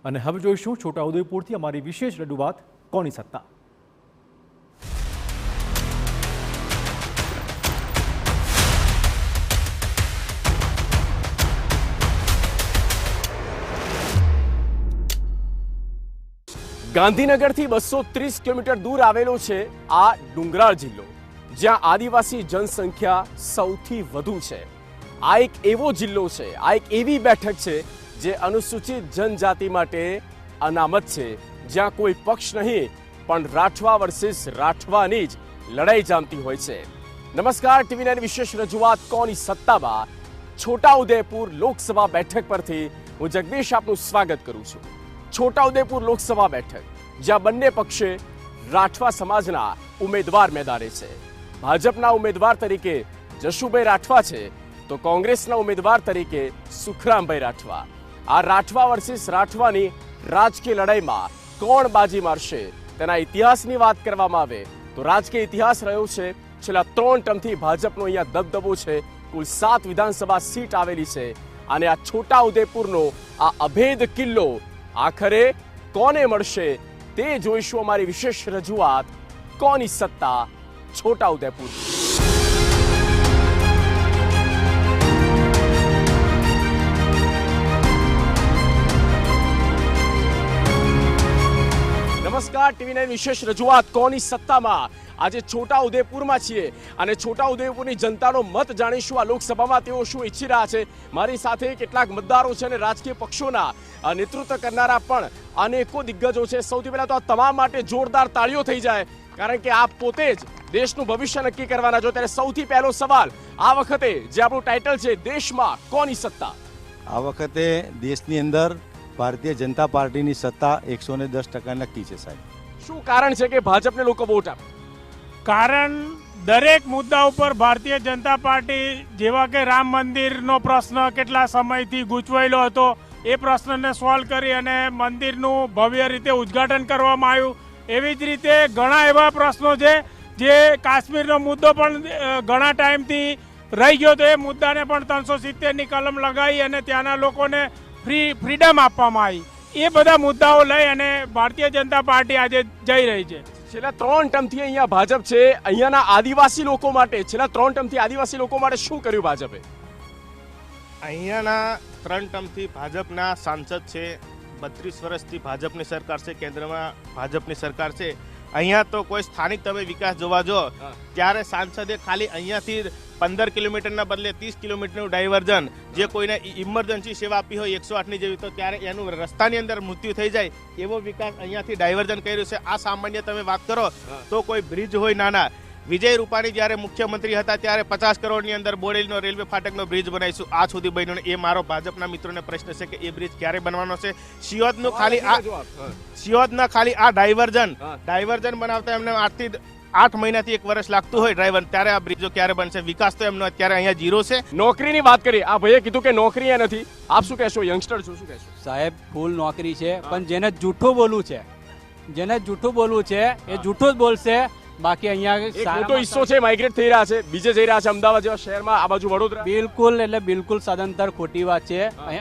અને હવે જોઈશું છોટાઉદેપુરથી અમારી વિશેષ રજૂઆત કોની સત્તા। ગાંધીનગરથી 230 કિલોમીટર દૂર આવેલો છે આ ડુંગરાળ જિલ્લો, જ્યાં આદિવાસી જનસંખ્યા સૌથી વધુ છે। આ એક એવો જિલ્લો છે, આ એક એવી બેઠક છે જે અનુસૂચિત જનજાતિ માટે અનામત છે, જ્યાં કોઈ પક્ષ નહીં પણ રાઠવા વર્સિસ રાઠવાની જ લડાઈ જામતી હોય છે। નમસ્કાર, ટીવી9 વિશેષ રજૂઆત કોની સત્તામાં છોટાઉદેપુર લોકસભા બેઠક પરથી હું જગદીશ આપનું સ્વાગત કરું છું। છોટાઉદેપુર લોકસભા બેઠક, જ્યાં બંને પક્ષે રાઠવા સમાજના ઉમેદવાર મેદાને છે। ભાજપના ઉમેદવાર તરીકે જશુભાઈ રાઠવા છે, તો કોંગ્રેસના ઉમેદવાર તરીકે સુખરામભાઈ રાઠવા। આ રાઠવા વર્સિસ રાઠવાની રાજકીય લડાઈમાં કોણ બાજી મારશે તેના ઇતિહાસની વાત કરવામાં આવે તો રાજકીય ઇતિહાસ રહ્યો છે છેલ્લા 3 ટર્મથી ભાજપનો અહીંયા દબદબો છે। કુલ 7 વિધાનસભા સીટ આવેલી છે અને આ છોટાઉદેપુરનો આ અભેદ કિલ્લો આખરે કોને મળશે તે જોઈશું અમારી વિશેષ રજૂઆત કોની સત્તા છોટાઉદેપુર। નમસ્કાર, ટીવી9 વિશેષ રજૂઆત કોની સત્તામાં આજે છોટાઉદેપુરમાં છીએ અને છોટાઉદેપુરની જનતાનો મત જાણીશું આ લોકસભામાં તેઓ શું ઈચ્છી રહ્યા છે। મારી સાથે કેટલાક મતદારો છે અને રાજકીય પક્ષોના નેતૃત્વ કરનારા પણ અનેકો દિગ્ગજો છે। સૌથી પહેલા તો આ તમામ માટે જોરદાર તાળીઓ થઈ જાય, કારણ કે આપ પોતે જ દેશનું ભવિષ્ય નક્કી કરવાના છો। ત્યારે સૌથી પહેલો સવાલ, આ વખતે જે આપણું ટાઇટલ છે દેશમાં કોની સત્તા, આ વખતે દેશની અંદર ભારતીય જનતા પાર્ટીની સત્તા 110% નક્કી છે સાહેબ। શું કારણ છે કે ભાજપને લોકો વોટ આપે? કારણ દરેક મુદ્દા ઉપર ભારતીય જનતા પાર્ટી, જેવા કે રામ મંદિરનો પ્રશ્ન કેટલા સમયથી ગૂંચવાયેલો હતો, એ પ્રશ્નને સોલ્વ કરી અને મંદિરનું ભવ્ય રીતે ઉદ્ઘાટન કરવામાં આવ્યું। એવી જ રીતે ઘણા એવા પ્રશ્નો છે જે કાશ્મીરનો મુદ્દો પણ ઘણા ટાઈમથી રહી ગયો, તો એ મુદ્દાને પણ 370ની કલમ લગાવી અને ત્યાંના લોકોને ફ્રીડમ આપવામાં આવી। એ બધા મુદ્દાઓ લઈ અને ભારતીય જનતા પાર્ટી આજે જઈ રહી છે। છેલ્લા 3 ટર્મથી અહીંયા ભાજપ છે, અહીંયાના આદિવાસી લોકો માટે છેલ્લા 3 ટર્મથી આદિવાસી લોકો માટે શું કર્યું ભાજપે? અહીંયાના 3 ટર્મથી ભાજપના સાંસદ છે, 32 વર્ષથી ભાજપની સરકાર છે, કેન્દ્રમાં ભાજપની સરકાર છે। અહીંયા તો કોઈ સ્થાનિક તમે વિકાસ જોવા જો ત્યારે સાંસદે ખાલી અહીંયાથી 15 કિલોમીટરના બદલે 30 કિલોમીટરનું ડાયવર્ઝન, જે કોઈને ઇમરજન્સી સેવા આપી હોય 108ની જેવી, તો ત્યારે એનું રસ્તાની અંદર મૃત્યુ થઈ જાય એવો વિકાસ અહીંયાથી ડાયવર્ઝન કર્યું છે। આ સામાન્ય તમે વાત કરો તો કોઈ બ્રિજ હોય નાના, વિજય રૂપાણી જ્યારે મુખ્યમંત્રી હતા ત્યારે 50 કરોડની અંદર બોડેલીનો રેલવે ફાટકનો બ્રિજ બનાવીશું, આ સુધી બન્યો। એ મારો ભાજપના મિત્રોને પ્રશ્ન છે કે એ બ્રિજ ક્યારે બનવાનો છે? સિયોદનું ખાલી સિયોદના ખાલી આ ડાયવર્ઝન બનાવતા એમને 8 મહિનાથી 1 વર્ષ લાગતું હોય ડ્રાઈવર, ત્યારે આ બ્રિજો ક્યારે બનશે? વિકાસ તો એમનો અત્યારે અહીંયા ઝીરો છે। નોકરીની વાત કરી, આ ભાઈએ કીધું કે નોકરી અહીંયા નથી, આપ શું કહેશો? યંગસ્ટર છો, શું કહેશો? સાહેબ, ફૂલ નોકરી છે, પણ જેને જૂઠું બોલવું છે એ જૂઠું જ બોલશે। બાકી અહીંયા મોટો હિસ્સો છે માઇગ્રેટ થઈ રહ્યા છે, બીજે જઈ રહ્યા છે, અમદાવાદ જેવા શહેરમાં, આ બાજુ વડોદરા। બિલકુલ સદંતર ખોટી વાત છે।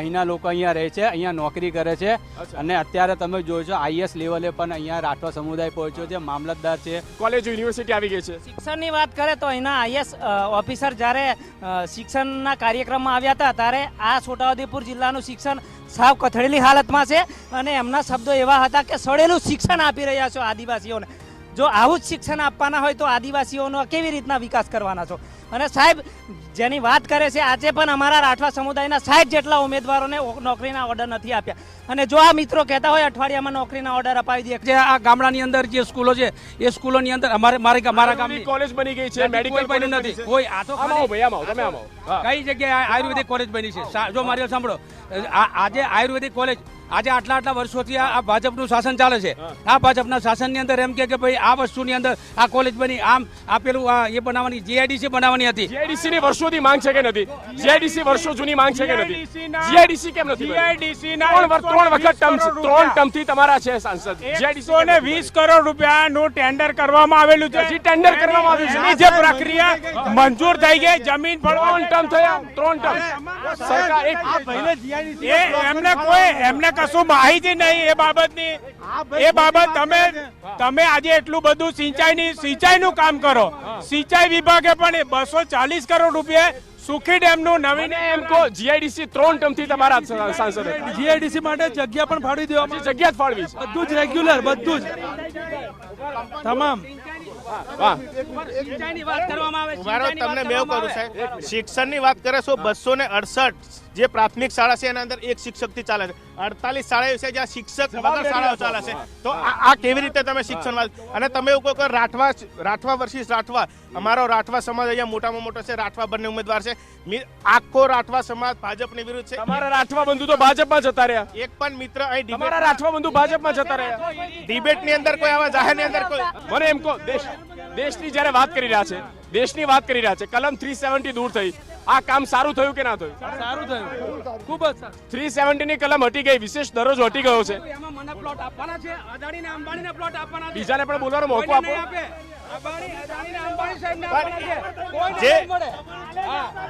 અહીંના લોકો અહીંયા રહે છે, અહીંયા નોકરી કરે છે અને અત્યારે તમે જોજો આઈએસ લેવલે પણ અહીંયા રાઠવા સમુદાય પહોંચ્યો છે, મામલતદાર છે, કોલેજ યુનિવર્સિટી આવી ગઈ છે। શિક્ષણની વાત કરે તો અહીંના આઈએસ ઓફિસર જ્યારે શિક્ષણના કાર્યક્રમમાં આવ્યા હતા ત્યારે આ છોટાઉદેપુર જિલ્લાનું શિક્ષણ સાવ કથળેલી હાલતમાં છે અને એમના શબ્દો એવા હતા કે સડેલું શિક્ષણ આપી રહ્યા છો આદિવાસીઓને। જો આવું જ શિક્ષણ આપવાના હોય તો આદિવાસીઓનો કેવી રીતના વિકાસ કરવાના છો? અને સાહેબ જેની વાત કરે છે, આજે પણ અમારા રાઠવા સમુદાયના 60 જેટલા ઉમેદવારોને નોકરીના ઓર્ડર નથી આપ્યા। અને જો આ મિત્રો કહેતા હોય અઠવાડિયામાં નોકરીના ઓર્ડર અપાવી દે, આ ગામડાની અંદર જે સ્કૂલો છે એ સ્કૂલોની અંદર મારા ગામની કોલેજ બની ગઈ છે, મેડિકલ બની નથી કોઈ। આ તો કઈ જગ્યાએ આયુર્વેદિક કોલેજ બની છે? જો મારી સાંભળો, આજે આયુર્વેદિક કોલેજ આજે આટલા વર્ષોથી આ ભાજપનું શાસન ચાલે છે। આ ભાજપના શાસનની અંદર એમ કે ભાઈ આ વસ્તુની અંદર આ કોલેજ બની, આમ આપેલું એ બનાવવાની જીઆઈડીસી બનાવવાની હતી। જીઆઈડીસી ની વર્ષોથી માંગ છે કે નથી? જીઆઈડીસી વર્ષો જૂની માંગ છે કે નથી? જીઆઈડીસી કેમ નથી? જીઆઈડીસી ના 3 વર્ષ ત્રણ વખત ત્રણ ટર્મથી તમારા છે સાંસદ. 120 કરોડ રૂપિયાનું ટેન્ડર કરવામાં આવેલું છે. હજી ટેન્ડર કરવામાં આવ્યું છે. એની જે પ્રક્રિયા મંજૂર થઈ ગઈ, જમીન ત્રણ ટર્મ થયા, ત્રણ ટર્મ. સરકાર એમને કશું માહિતી નહીં એ બાબતની. એ બાબત તમે આજે એટલું બધું સિંચાઈનું કામ કરો. સિંચાઈ વિભાગે પણ 240 કરોડ રૂપિયા સુખી ડેમનું નવીન એમ કહો જીઆઈડીસી ત્રણ ટર્મથી તમારા સાંસદ. જીઆઈડીસી માટે જગ્યા પણ ફાળવી દેવામાં જગ્યા જ ફાળવી છે. બધું જ રેગ્યુલર, બધું જ તમામ. મારો તમને મેં એવું કરું સાહેબ, શિક્ષણની વાત કરે છો 268 જે પ્રાથમિક શાળા છે એના અંદર એક શિક્ષકથી ચાલે છે. 48 શાળાઓ છે જ્યાં શિક્ષક વગર શાળાઓ ચાલે છે. તો આ કેવી રીતે તમે શિક્ષણ વાત, અને તમે એવું કહો કે રાઠવા વર્સિસ રાઠવા, અમારો રાઠવા સમાજ અહીંયા મોટામાં મોટો છે. રાઠવા બંને ઉમેદવાર છે. આખો રાઠવા સમાજ ભાજપની વિરુદ્ધ છે. તમારા રાઠવા બંધુ તો ભાજપમાં જતા રહ્યા. એક પણ મિત્ર અહીં તમારા રાઠવા બંધુ ભાજપમાં જતા રહ્યા. ડિબેટની અંદર કોઈ આવા જાહેરની અંદર કોઈ મને એમ કહો દેશની જ્યારે વાત કરી રહ્યા છે, દેશની વાત કરી રહ્યા છે, કલમ 370 દૂર થઈ, આ કામ સારું થયું કે ના થયું? સારું થયું, ખૂબ જ સારું. 370 ની કલમ હટી ગઈ, વિશેષ દરજ્જો હટી ગયો છે. એમાં મને પ્લોટ આપવાના છે, અદાણીને અંબાણીને પ્લોટ આપવાના છે. બીજાને પણ બોલવાનો મોકો આપો. અદાણીને અંબાણી સાહેબને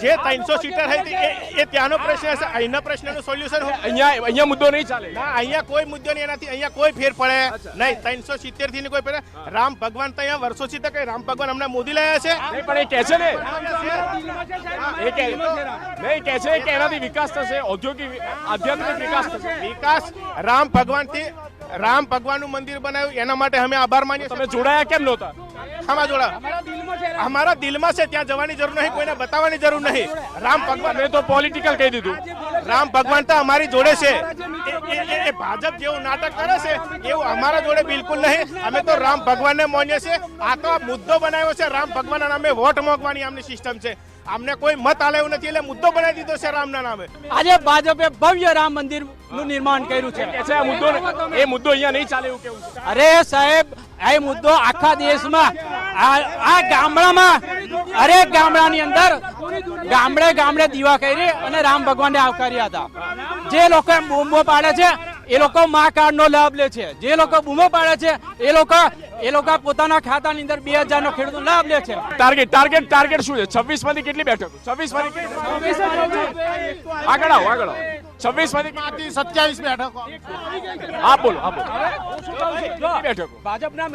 જે 300 સીટર હતી એ ત્યાંનો પ્રશ્ન છે. અહીંના પ્રશ્નનું સોલ્યુશન અહીંયા મુદ્દો નહીં ચાલે. ના, અહીંયા કોઈ મુદ્દો નહીં, એનાથી અહીંયા કોઈ ફેર પડે નહીં. 370 થી કોઈ ફેર. રામ ભગવાન તો અહીંયા વર્ષોથી તો કઈ રામ ભગવાન હમણાં મોદી લાયા છે. નહીં, પણ એ કહે છે ને, એ કહે નહીં, કહે છે કે એનાથી વિકાસ થશે, ઔદ્યોગિક આધ્યાત્મિક વિકાસ થશે. વિકાસ રામ ભગવાનનું મંદિર બનાવ્યું એના માટે અમે આભાર માનીએ. તમે જોડાયા કેમ નહોતા? આમાં જોડાયા અમારા દિલમાં છે, ત્યાં જવાની જરૂર નહીં, કોઈને બતાવવાની જરૂર નહીં. રામ ભગવાન, મેં તો પોલિટિકલ કહી દીધું. રામ ભગવાન તો અમારી જોડે છે. એ ભાજપ જેવું નાટક કરે છે એવું અમારા જોડે બિલકુલ નહીં. અમે તો રામ ભગવાનને માનીએ છીએ. આ તો મુદ્દો બનાવ્યો છે રામ ભગવાનના નામે વોટ માંગવાની આમની સિસ્ટમ છે. અમને કોઈ મત આલે એવું નથી, એટલે મુદ્દો બનાવી દીધો છે રામના નામે. આજે ભાજપે ભવ્ય રામ મંદિર નું નિર્માણ કર્યું છે. કે છે આ મુદ્દો એ મુદ્દો અહીંયા નહીં ચાલે એવું કેવું છે? અરે સાહેબ, આ મુદ્દો આખા દેશમાં, આ ગામડામાં, હરેક ગામડાની અંદર ગામડે દીવા કરી અને રામ ભગવાનને આવકાર્યા હતા. જે લોકો બૂમો પાડે છે એ લોકો મા કાર્ડ નો લાભ લે છે. જે લોકો બૂમો પાડે છે એ લોકો પોતાના ખાતાની અંદર 2000 નો ખેડૂતનો લાભ લે છે. ટાર્ગેટ શું છે? 26 માંથી કેટલી બેઠકો? 26 માંથી આગળ આવો. 26 માંથી 27 બેઠકો. હા બોલો. ભાજપના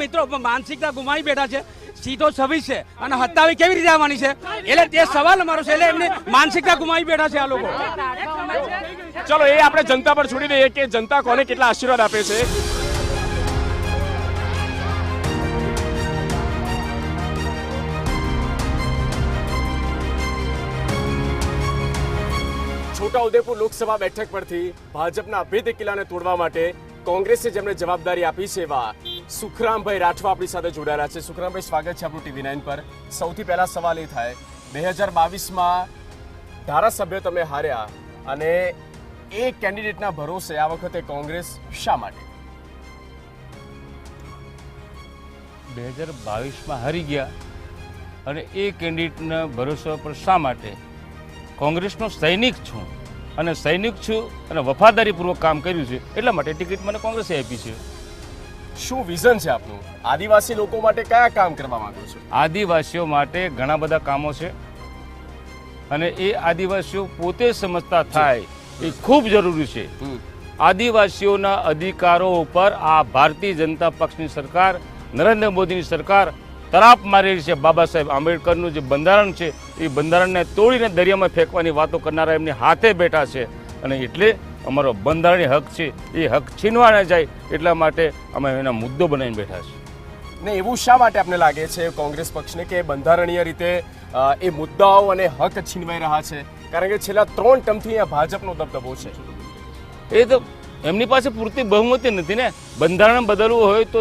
મિત્રો માનસિકતા ગુમાવી બેઠા છે. સીટો 26 છે અને 27 કેવી રીતે આવવાની છે? એટલે તે સવાલ અમારો છે. એટલે એમની માનસિકતા ગુમાવી બેઠા છે આ લોકો. ચલો, એ આપણે જનતા પર છોડી દઈએ કે જનતા કોને કેટલા આશીર્વાદ આપે છે. છોટાઉદેપુર લોકસભા બેઠક પરથી ભાજપના અભેદ્ય કિલ્લાને તોડવા માટે કોંગ્રેસે જેમને જવાબદારી આપી છે એવા સુખરામભાઈ રાઠવા આપણી સાથે જોડાયેલા છે. સુખરામભાઈ, સ્વાગત છે આપણું TV9 પર. સૌથી પહેલા સવાલ એ થાય, 2022માં ધારાસભ્ય તમે હાર્યા અને એ કેન્ડિડેટના ભરોસે આ વખતે કોંગ્રેસ શા માટે? 2022માં હારી ગયા અને એ કેન્ડિડેટના ભરોસા પર શા માટે? કોંગ્રેસનો સૈનિક છું અને વફાદારીપૂર્વક કામ કર્યું છે, એટલા માટે ટિકિટ મને કોંગ્રેસે આપી છે. શું વિઝન છે આપનું? આદિવાસી લોકો માટે કયા કામ કરવા માંગો છો? આદિવાસીઓ માટે ઘણા બધા કામો છે અને એ આદિવાસીઓ પોતે સમજતા થાય એ ખૂબ જરૂરી છે. આદિવાસીઓના અધિકારો ઉપર આ ભારતીય જનતા પક્ષની સરકાર, નરેન્દ્ર મોદીની સરકાર તરાપ મારી રહી છે. બાબા સાહેબ આંબેડકરનું જે બંધારણ છે એ બંધારણને તોડીને દરિયામાં ફેંકવાની વાતો કરનારા એમની હાથે બેઠા છે અને એટલે અમારો બંધારણીય હક છે એ હક છીનવા ન જાય એટલા માટે અમે એના મુદ્દો બનાવીને બેઠા છીએ. ને એવું શા માટે આપને લાગે છે કોંગ્રેસ પક્ષને કે બંધારણીય રીતે એ મુદ્દાઓ અને હક છીનવાઈ રહ્યા છે? કારણ કે છેલ્લા 3 ટર્મથી અહીંયા ભાજપનો દબદબો છે. એ તો એમની પાસે પૂરતી બહુમતી નથી ને. બંધારણ બદલવું હોય તો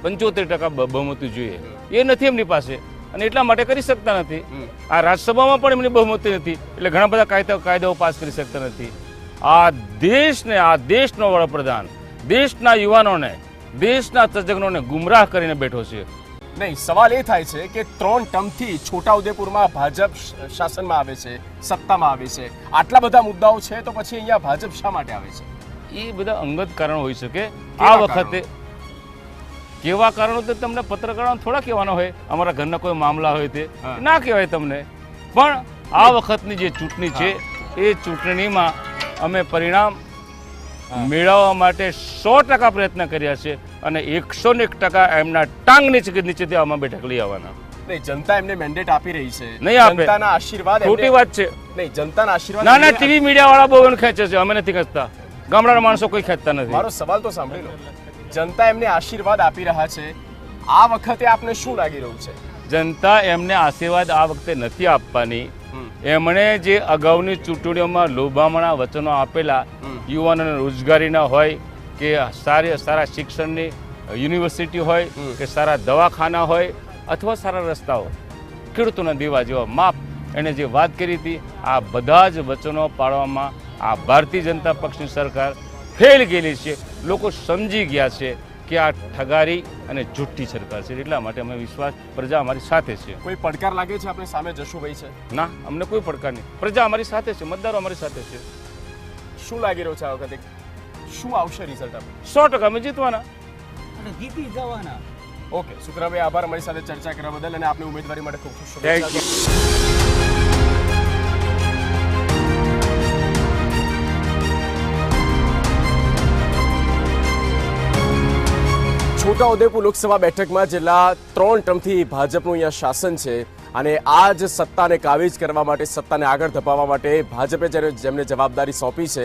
75% બહુમતી જોઈએ, એ નથી એમની પાસે અને એટલા માટે કરી શકતા નથી. આ રાજ્યસભામાં પણ એમની બહુમતી નથી એટલે ઘણા બધા કાયદાઓ પાસ કરી શકતા નથી. આ દેશનો વડાપ્રધાન દેશના યુવાનોને, દેશના તજજ્ઞોને ગુમરાહ કરીને બેઠો છે. નહીં, સવાલ એ થાય છે કે 3 ટર્મથી છોટાઉદેપુરમાં ભાજપ શાસનમાં આવે છે, સત્તામાં આવે છે, આટલા બધા મુદ્દાઓ છે, તો પછી અહીંયા ભાજપ શા માટે આવે છે? એ બધા અંગત કારણો હોઈ શકે. કેવા આ વખતે કેવા કારણો તો તમને પત્રકારોને થોડા કહેવાના હોય, અમારા ઘરના કોઈ મામલા હોય તે ના કહેવાય તમને. પણ આ વખતની જે ચૂંટણી છે એ ચૂંટણીમાં અમે પરિણામ મેળવવા માટે 100% પ્રયત્ન કર્યા છે અને 101% એમના ટાંગ નીચેથી આમાં બેઠક લઈ આવવાના. નહીં, જનતા એમને મેન્ડેટ આપી રહી છે, નહીં આપે. જનતાના આશીર્વાદ ખોટી વાત છે. નહીં, જનતાના આશીર્વાદ ના ટીવી મીડિયા વાળા બહુ એને ખેંચે છે, અમે નથી ખેંચતા. ગામડાના માણસો કોઈ ખેંચતા નથી. મારો સવાલ તો સાંભળી લો. જનતા એમને આશીર્વાદ આપી રહ્યા છે, આ વખતે આપને શું લાગી રહ્યું છે? જનતા એમને આશીર્વાદ આ વખતે નથી આપવાની. એમણે જે અગાઉની ચૂંટણીઓમાં લોભામણા વચનો આપેલા, યુવાનોને રોજગારીના હોય કે સારા શિક્ષણની યુનિવર્સિટી હોય કે સારા દવાખાના હોય અથવા સારા રસ્તાઓ, ખેડૂતોના દેવા જેવા માફ, એણે જે વાત કરી હતી, આ બધા જ વચનો પાડવામાં આ ભારતીય જનતા પક્ષની સરકાર ફેલ ગયેલી છે. લોકો સમજી ગયા છે કે આ ઠગારી અને જુઠ્ઠી સરકાર છે. એટલા માટે અમે વિશ્વાસ, પ્રજા અમારી સાથે છે. કોઈ પડકાર લાગે છે આપણે સામે જશુભાઈ છે? ના, અમને કોઈ પડકાર નહીં. પ્રજા અમારી સાથે છે, મતદારો અમારી સાથે છે. શું લાગી રહ્યું છે આ વખતે? શું આવશે રિઝલ્ટ? આપણે 100% અમે જીતવાના અને જીતી જવાના. ઓકે, શુક્રભાઈ, આભાર અમારી સાથે ચર્ચા કરવા બદલ અને આપની ઉમેદવારી માટે ખૂબ ખૂબ થેન્ક શુભેચ્છા. યુ. છોટાઉદેપુર લોકસભા બેઠકમાં છેલ્લા 3 ટર્મથી ભાજપનું અહીંયા શાસન છે અને આ જ સત્તાને કાબીજ કરવા માટે, સત્તાને આગળ ધપાવવા માટે ભાજપે જેમને જવાબદારી સોંપી છે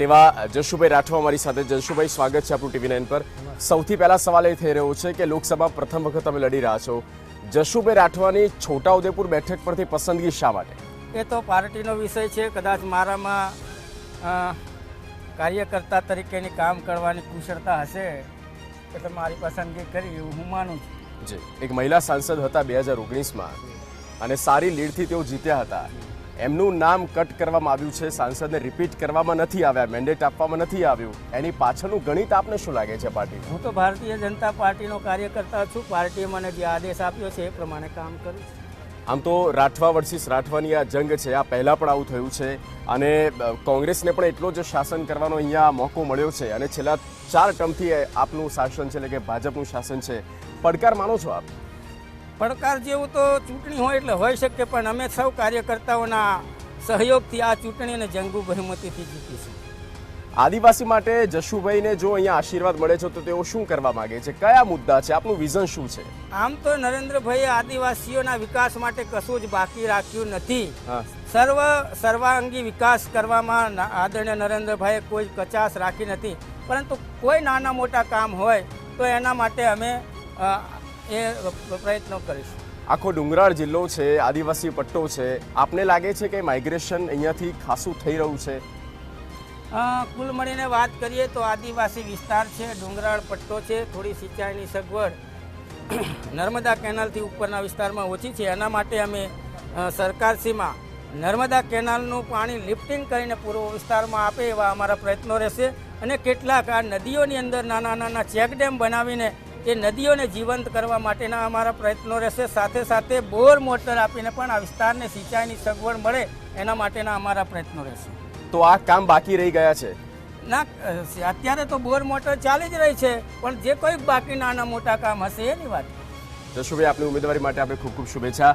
તેવા જશુભાઈ રાઠવા મારી સાથે. જશુભાઈ, સ્વાગત છે આપણું TV9 પર. સૌથી પહેલા સવાલ એ થઈ રહ્યો છે કે લોકસભા પ્રથમ વખત તમે લડી રહ્યા છો. જશુભાઈ રાઠવાની છોટાઉદેપુર બેઠક પરથી પસંદગી શા માટે? એ તો પાર્ટીનો વિષય છે. કદાચ મારામાં કાર્યકર્તા તરીકેની કામ કરવાની કુશળતા હશે એટલે મારી પસંદગી કરી એવું હું માનું છું. જી, એક મહિલા સાંસદ હતા 2019માં અને સારી લીડથી તેઓ જીત્યા હતા. એમનું નામ કટ કરવામાં આવ્યું છે, સાંસદને રિપીટ કરવામાં નથી આવ્યા, મેન્ડેટ આપવામાં નથી આવ્યું. એની પાછળનું ગણિત આપને શું લાગે છે પાર્ટી? હું તો ભારતીય જનતા પાર્ટીનો કાર્યકર્તા છું. પાર્ટીએ મને જે આદેશ આપ્યો છે એ પ્રમાણે કામ કરું છું. આમ તો રાઠવા વર્સિસ રાઠવાની આ જંગ છે, આ પહેલાં પણ આવું થયું છે અને કોંગ્રેસને પણ એટલો જ શાસન કરવાનો અહીંયા મોકો મળ્યો છે અને છેલ્લા 4 ટર્મથી આપનું શાસન છે, એટલે કે ભાજપનું શાસન છે. પડકાર માનો છો આપ? પડકાર જેવું તો ચૂંટણી હોય એટલે હોઈ શકે, પણ અમે સૌ કાર્યકર્તાઓના સહયોગથી આ ચૂંટણીને જંગુ બહુમતીથી જીતીશું. આદિવાસી માટે જશુભાઈને જો અહીંયા આશીર્વાદ મળે છે તો તેઓ શું કરવા માંગે છે? કયા મુદ્દા છે? આપનું વિઝન શું છે? આમ તો નરેન્દ્રભાઈએ આદિવાસીઓના વિકાસ માટે કશું જ બાકી રાખ્યું નથી. સર્વાંગી વિકાસ કરવામાં આદરણીય નરેન્દ્રભાઈએ કોઈ કચાશ રાખી નથી. પરંતુ કોઈ નાના મોટા કામ હોય તો એના માટે અમે એ પ્રયત્નો કરીશું. આખો ડુંગરાળ જિલ્લો છે, આદિવાસી પટ્ટો છે, આપને લાગે છે કે માઇગ્રેશન અહીંયાથી ખાસું થઈ રહ્યું છે? કુલ મળીને વાત કરીએ તો આદિવાસી વિસ્તાર છે, ડુંગરાળ પટ્ટો છે, થોડી સિંચાઈની સગવડ નર્મદા કેનાલથી ઉપરના વિસ્તારમાં ઓછી છે. એના માટે અમે સરકારશ્રીમાં નર્મદા કેનાલનું પાણી લિફ્ટિંગ કરીને પૂર્વ વિસ્તારમાં આપે એવા અમારા પ્રયત્નો રહેશે અને કેટલાક આ નદીઓની અંદર નાના નાના ચેકડેમ બનાવીને એ નદીઓને જીવંત કરવા માટેના અમારા પ્રયત્નો રહેશે. સાથે સાથે બોર મોટર આપીને પણ આ વિસ્તારને સિંચાઈની સગવડ મળે એના માટેના અમારા પ્રયત્નો રહેશે. તો આ કામ બાકી રહી ગયા છે? ના, અત્યારે તો બોર મોટર ચાલી જ રહી છે, પણ જે કોઈ બાકી નાના મોટા કામ હશે એની વાત. જશુભાઈ, આપની ઉમેદવારી માટે આપણે ખૂબ ખૂબ શુભેચ્છા.